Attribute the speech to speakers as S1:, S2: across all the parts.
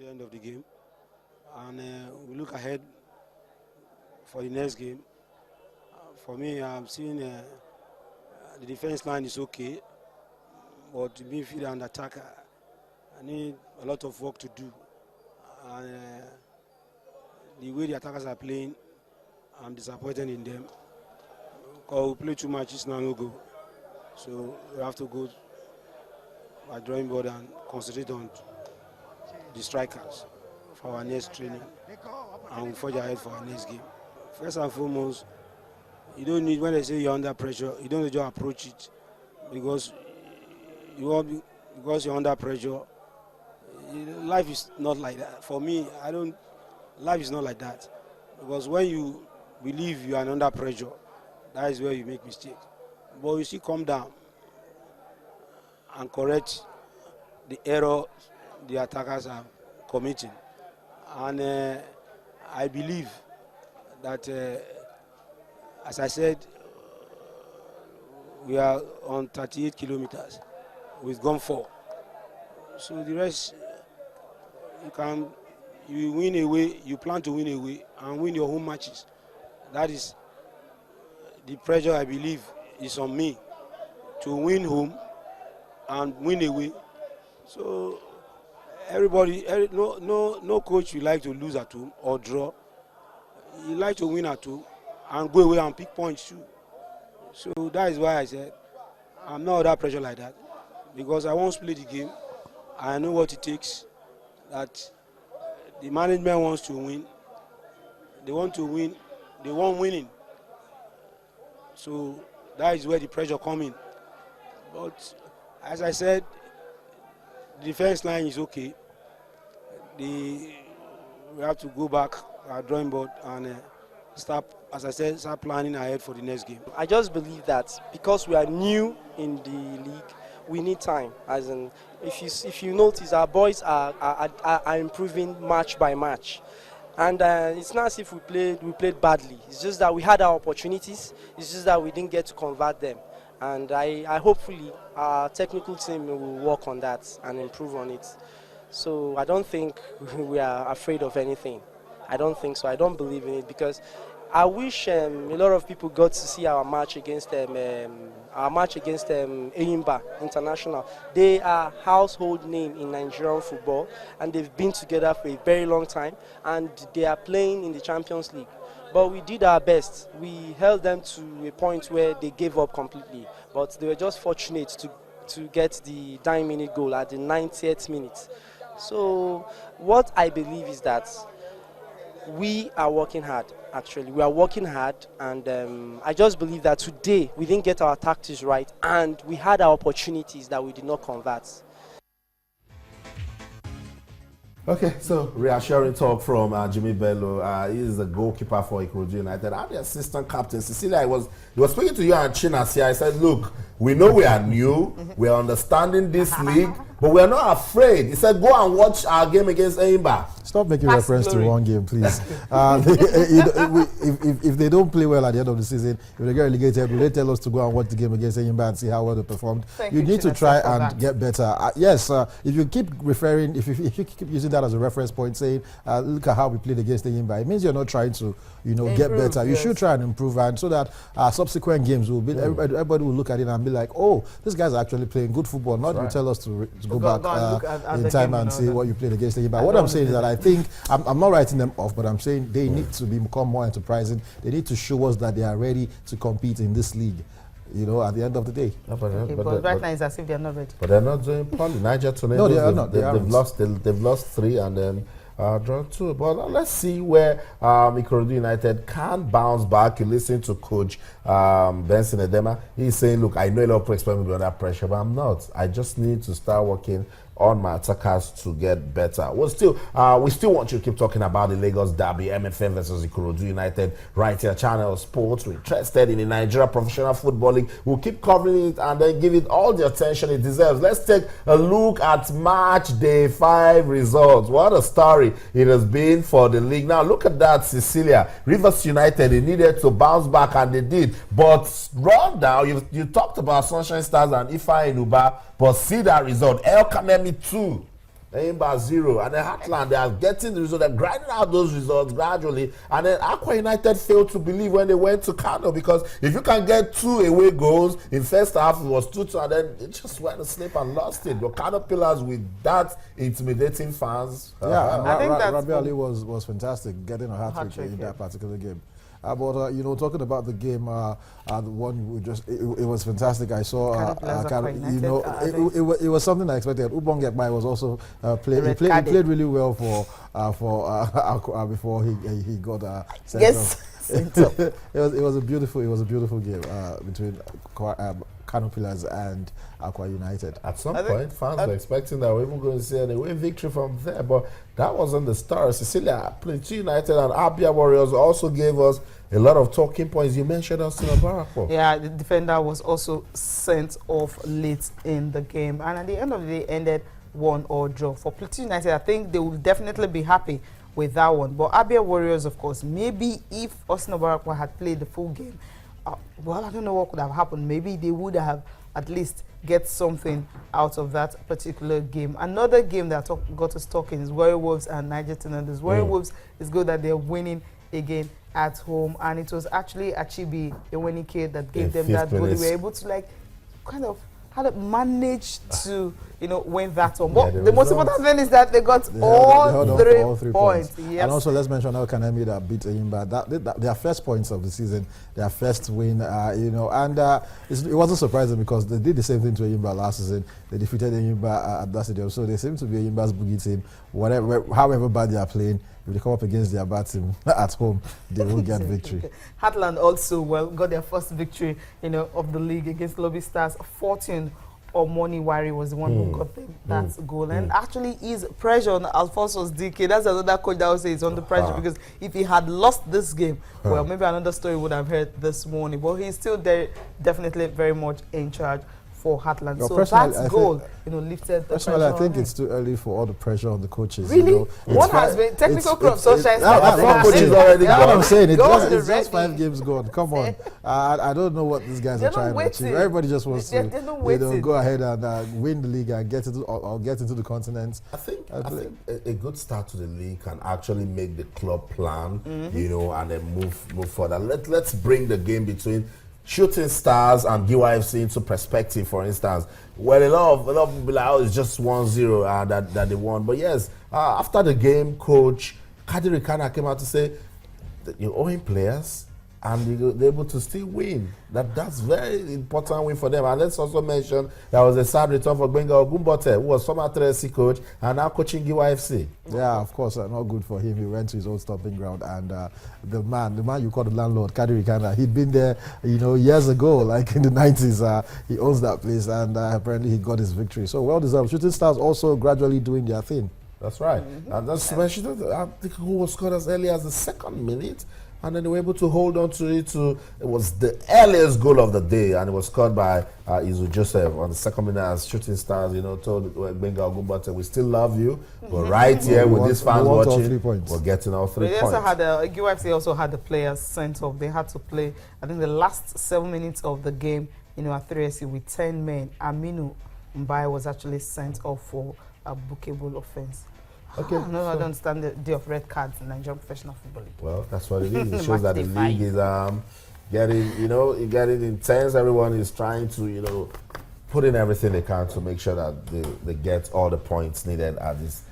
S1: end of the game, and we look ahead for the next game. For me, I'm seeing the defense line is okay, but the midfield and attacker, I need a lot of work to do. And the way the attackers are playing, I'm disappointed in them. Because we play 2 matches now, no go. So we have to go by drawing board and concentrate on the strikers for our next training, and we forge ahead for our next game. First and foremost, you don't need, when they say you're under pressure, you don't need to approach it because you're under pressure. Life is not like that. For me, life is not like that. Because when you believe you are under pressure, that is where you make mistakes. But you still come down and correct the error the attackers are committing. And I believe that, as I said, we are on 38 kilometers. We've gone 4. So the rest, you win away, you plan to win away and win your home matches. That is the pressure, I believe, is on me to win home and win away. So everybody, no coach will like to lose at home or draw. You like to win at home and go away and pick points too. So that is why I said I'm not under pressure like that, because I won't play the game. I know what it takes. That the management wants to win. They want to win. They want winning. So that is where the pressure comes in. But as I said, the defense line is okay. We have to go back our drawing board and start planning ahead for the next game.
S2: I just believe that because we are new in the league, we need time. As in, if you notice, our boys are improving match by match, and it's not as if we played badly. It's just that we had our opportunities. It's just that we didn't get to convert them. And I hopefully our technical team will work on that and improve on it. So I don't think we are afraid of anything. I don't think so. I don't believe in it, because I wish a lot of people got to see our match against Eyimba International. They are household name in Nigerian football, and they've been together for a very long time, and they are playing in the Champions League. But we did our best. We held them to a point where they gave up completely. But they were just fortunate to get the 9-minute goal at the 90th minute. So what I believe is that we are working hard, actually. We are working hard, and I just believe that today we didn't get our tactics right, and we had our opportunities that we did not convert.
S3: Okay, so reassuring talk from Jimmy Bello. He is the goalkeeper for Ikorodu United. I'm the assistant captain. Cecilia, he was speaking to you and Chinas here. I said, look, we know we are new. We are understanding this league, but we are not afraid. He said, go and watch our game against Eyimba.
S4: Stop making reference to one game, please. If they don't play well at the end of the season, if they get relegated, will they tell us to go and watch the game against Eyimba and see how well they performed? You need to try and get better. Yes, if you keep referring, if you keep using that as a reference point, saying, look at how we played against Eyimba, it means you're not trying to, get better. You should try and improve, and so that subsequent games will be, everybody will look at it and be like, oh, this guy's actually playing good football. Not you tell us to go back in time and see what you played against Eyimba. What I'm saying is that I think I'm not writing them off, but I'm saying they need to become more enterprising. They need to show us that they are ready to compete in this league. At the end of the day.
S5: No, but right now it's as if they're not ready.
S3: But they're not doing poorly. Niger Tornadoes,
S4: no, they are not.
S3: They've lost 3 and then drawn 2. But let's see where Ikorodu United can bounce back. You listen to Coach Benson Edema. He's saying, look, I know a lot of people expect me to be under pressure, but I'm not. I just need to start working on my attackers to get better. We still want you to keep talking about the Lagos Derby, MFM versus Ikorodu United, right here, Channel Sports. We're interested in the Nigeria Professional Football League. We'll keep covering it and then give it all the attention it deserves. Let's take a look at match day 5 results. What a story it has been for the league. Now, look at that, Cecilia. Rivers United, they needed to bounce back, and they did. But run down, you talked about Sunshine Stars and Ifa Enuba, but see that result. El Kanemi 2, Enyimba 0, and then Heartland, they are getting the result, they're grinding out those results gradually, and then Aqua United failed to believe when they went to Kano, because if you can get 2 away goals in first half, it was 2-2, and then it just went to sleep and lost it. But Kano Pillars, with that intimidating fans,
S4: I think
S5: that's
S4: Rabi Ali was fantastic getting a hat-trick in that particular game. But you know, talking about the game, the one we just it was fantastic. I saw, you know, it was something I expected. Ubong Gekbai was also he played really well for before he got sent off. it was a beautiful game between Kano Pillars and Aqua United.
S3: At some point, fans were expecting that we're even going to see an away victory from there, but that wasn't the story. Cecilia, Pt.2 United and Abia Warriors also gave us a lot of talking points. You mentioned Austin Obarako.
S5: Yeah, the defender was also sent off late in the game, and at the end of the day, ended 1-1 draw. For Pt.2 United, I think they will definitely be happy with that one. But Abia Warriors, of course, maybe if Austin Obarako had played the full game, well, I don't know what could have happened. Maybe they would have at least get something out of that particular game. Another game that got us talking is Warrior Wolves and Niger Tornadoes. Warrior Wolves is good that they're winning again at home, and it was actually Achibi, a winning kid, that gave them that goal. They were able to, like, kind of manage to, you know, win that one. But the most important thing is that they got all three points. Yes.
S4: And also, let's mention El Kanemi that beat Enyimba. That their first points of the season, their first win, you know, and it wasn't surprising because they did the same thing to Enyimba last season. They defeated Enyimba at that stadium, so they seem to be Enyimba's boogie team. However bad they are playing, if they come up against their bad team at home, they will get victory.
S5: Heartland also got their first victory, you know, of the league against Lobby Stars. 14 Omoni Wari was the one who got them that goal, and actually is pressure on Alfonso's DK. That's another coach that would say it's under pressure, because if he had lost this game, well, maybe another story would have heard this morning. But he's still there, definitely very much in charge for Heartland.
S4: Well,
S5: so that goal, you know, lifted the
S4: personally,
S5: pressure.
S4: I think it's too early for all the pressure on the coaches.
S5: Really?
S4: You know,
S5: One has been technical club, social
S3: coaches already
S4: gone. What I'm saying, it's
S5: just
S4: just 5 games gone. Come on, I don't know what these guys are trying to achieve. Everybody just wants to, you know, go ahead and win the league and get into the continent.
S3: I think a good start to the league can actually make the club plan, you know, and then move further. Let's bring the game between Shooting Stars and Giwa FC into perspective. For instance, well, a lot of people like, oh, it's just 1-0 that they won. But yes, after the game, coach Kadiri Kana came out to say that you're owing players and they're able to still win. That's very important win for them. And let's also mention there was a sad return for Benga Ogumbote, who was former 3SC coach and now coaching Giwa FC.
S4: Yeah, of course, not good for him. He went to his old stomping ground, and the man you call the landlord, Kadiri Kana, he'd been there, you know, years ago, like in the 90s. He owns that place, and apparently he got his victory. So well deserved. Shooting Stars also gradually doing their thing.
S3: That's right. And that's mentioned. I think who was scored as early as the 2nd minute. And then they were able to hold on to it. It was the earliest goal of the day, and it was scored by Izu Joseph on the 2nd minute as Shooting Stars, you know, told Benga Ogumbate, we still love you, but right here with these fans watching, we're getting all 3 points.
S5: Also had UFC also had the players sent off. They had to play, I think, the last 7 minutes of the game, you know, at 3SC with 10 men. Aminu Mbai was actually sent off for a bookable offense.
S3: Okay,
S5: I don't understand the day of red cards in Nigerian Professional Football League.
S3: Well, that's what it is. It shows that the league is getting intense. Everyone is trying to, you know, put in everything they can to make sure that they get all the points needed at this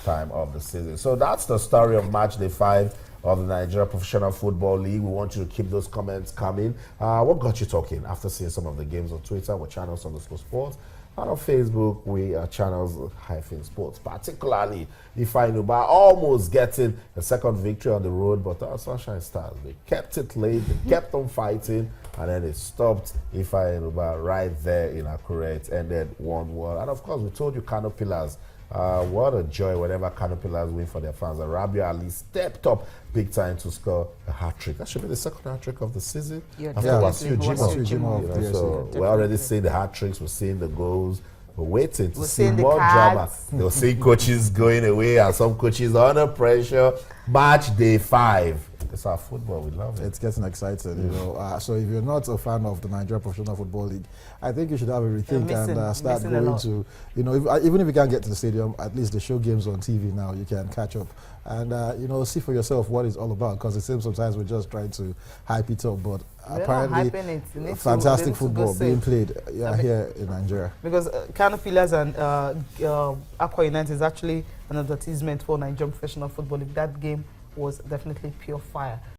S3: time of the season. So that's the story of match day 5 of the Nigeria Professional Football League. We want you to keep those comments coming. What got you talking after seeing some of the games on Twitter? We're channels_sports. And on Facebook, we are channels-sports, particularly Ifeanyi almost getting a 2nd victory on the road, but our Sunshine Stars, they kept it late, they kept on fighting, and then they stopped Ifeanyi right there in Akure. Ended 1-1. And of course, we told you Kano Pillars. What a joy whenever Kano Pillars win for their fans. And Rabia Ali stepped up big time to score a hat-trick. That should be the 2nd hat-trick of the season. After Wasiu Jimoh. So we're already seeing the hat-tricks, we're seeing the goals. We're waiting to see more drama. They'll see coaches going away and some coaches under pressure. Match day 5. It's our football. We love it.
S4: It's getting excited, you know. So if you're not a fan of the Nigerian Professional Football League, I think you should have a rethink and start going to, you know, even if you can't get to the stadium, at least they show games on TV now. You can catch up and, you know, see for yourself what it's all about, because it seems sometimes we're just trying to hype it up, but apparently fantastic football being played here in Nigeria.
S5: Because Kano Pillars and Aqua United is actually an advertisement for Nigerian Professional Football League. That game was definitely pure fire.